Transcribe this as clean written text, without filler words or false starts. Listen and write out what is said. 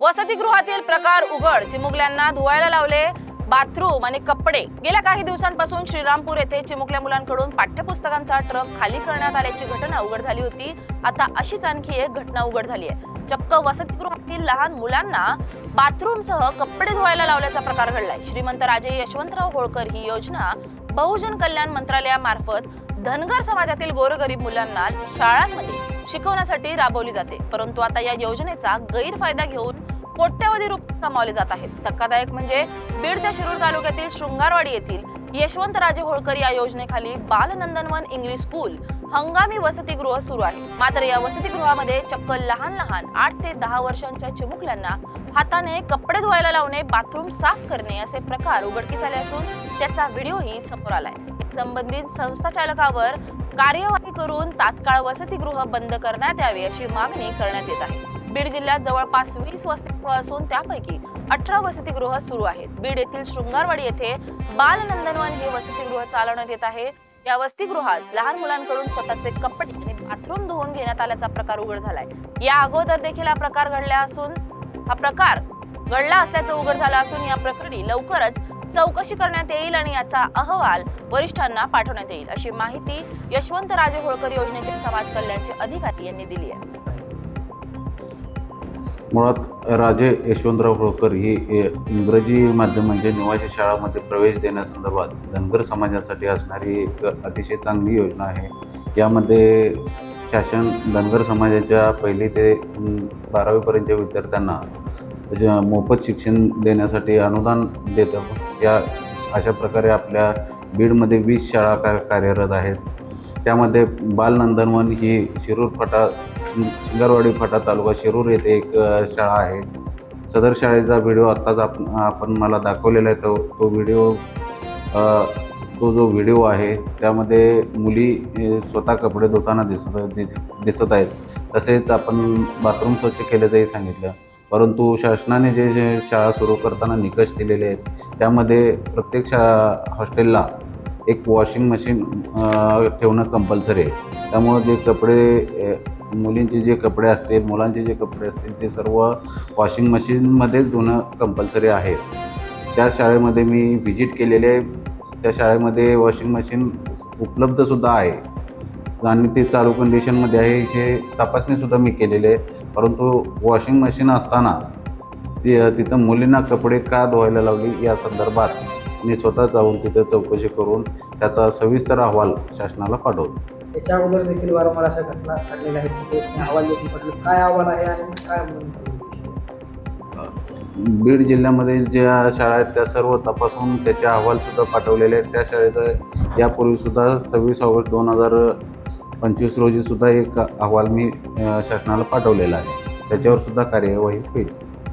वसतिगृहातील प्रकार उघड, चिमुकल्यांना धुवायला लावले बाथरूम आणि कपडे। गेल्या काही दिवसांपासून श्रीरामपूर येथे चिमुकल्या मुलांकडून पाठ्यपुस्तकांचा ट्रक खाली करण्यात आल्याची घटना उघड झाली होती। आता अशीच आणखी एक घटना उघड झाली आहे। चक्क वसतिगृहातील लहान मुलांना बाथरूमसह कपडे धुवायला लावल्याचा प्रकार घडलाय। श्रीमंत राजे यशवंतराव होळकर ही योजना बहुजन कल्याण मंत्रालयामार्फत धनगर समाजातील गोरगरीब मुलांना शाळांमध्ये शिकवण्यासाठी राबवली जाते, परंतु आता या योजनेचा गैरफायदा घेऊन कोट्यवधी रुपये कमावले जात आहेत। धक्कादायक म्हणजे बीडच्या शिरूर तालुक्यातील शृंगारवाडी येथील यशवंतराजे होळकर या योजनेखाली बालनंदनवन इंग्लिश स्कूल हंगामी वसतिगृह सुरू आहे। मात्र या वसतिगृहामध्ये चक्क लहान 8 ते 10 वर्षांच्या चिमुकल्यांना हाताने कपडे धुवायला लावणे, बाथरूम साफ करणे असे प्रकार उघडकीस आले असून त्याचा व्हिडिओही समोर आलाय। संबंधित संस्थाचालकावर कार्यवाही करून तात्काळ वसतिगृह बंद करण्यात यावे अशी मागणी करण्यात येत आहे। बीड जिल्ह्यात जवळपास 20 वसतिगृह असून त्यापैकी 18 वसतिगृह सुरू आहेत। बीड येथील शृंगारवाडी येथे बालनंदनवन हे वसतिगृह चालवण्यात येत आहे। या वसतिगृहात लहान मुलांकडून स्वतःचे कपडे आणि बाथरूम धुवून घेण्यात आल्याचा प्रकार उघड झालाय। या अगोदर देखील हा प्रकार घडला असल्याचं उघड झालं असून या प्रकरणी लवकरच चौकशी करण्यात येईल आणि याचा अहवाल वरिष्ठांना पाठवण्यात येईल अशी माहिती यशवंतराजे होळकर योजनेचे समाज कल्याणचे अधिकारी यांनी दिली आहे। मुळात राजे यशवंतराव होळकर ही इंग्रजी माध्यम म्हणजे निवासी शाळांमध्ये प्रवेश देण्यासंदर्भात धनगर समाजासाठी असणारी एक अतिशय चांगली योजना आहे। यामध्ये शासन धनगर समाजाच्या 1ली ते 12वी पर्यंतच्या विद्यार्थ्यांना मोफत शिक्षण देण्यासाठी अनुदान देतं। या अशा प्रकारे आपल्या बीडमध्ये 20 शाळा कार्यरत आहेत। त्यामध्ये बालनंदनवन ही शृंगारवाडी फाटा तालुका शिरूर येथे एक शाळा आहे। सदर शाळेचा व्हिडिओ आत्ताच आपण मला दाखवलेला आहे। तो जो व्हिडिओ आहे त्यामध्ये मुली स्वतः कपडे धुताना दिसत आहेत। तसेच आपण बाथरूम स्वच्छ केल्याचंही सांगितलं, परंतु शासनाने जे शाळा सुरू करताना निकष दिलेले आहेत त्यामध्ये प्रत्येक हॉस्टेलला एक वॉशिंग मशीन ठेवणं कंपल्सरी आहे। त्यामुळे जे कपडे मुलींचे जे कपडे असतील, मुलांचे जे कपडे असतील ते सर्व वॉशिंग मशीनमध्येच धुणं कंपल्सरी आहे। त्या शाळेमध्ये मी व्हिजिट केलेले आहे। त्या शाळेमध्ये वॉशिंग मशीन उपलब्धसुद्धा आहे आणि ते चालू कंडिशनमध्ये आहे। हे तपासणीसुद्धा मी केलेली आहे, परंतु वॉशिंग मशीन असताना तिथं मुलींना कपडे का धुवायला लावली या संदर्भात मी स्वतः जाऊन तिथं चौकशी करून त्याचा सविस्तर अहवाल शासनाला पाठवतो। त्याच्या अगोदर देखील वारंवार अशा घटना घडलेल्या आहेत। अहवाल देखील पाठवले, काय अहवाल आहे आणि काय बीड जिल्ह्यामध्ये ज्या शाळा आहेत त्या सर्व तपासून त्याचे अहवालसुद्धा पाठवलेले आहेत। त्या शाळेचं यापूर्वीसुद्धा 26 ऑगस्ट 2025 रोजीसुद्धा एक अहवाल मी शासनाला पाठवलेला आहे। त्याच्यावर सुद्धा कार्यवाही होईल।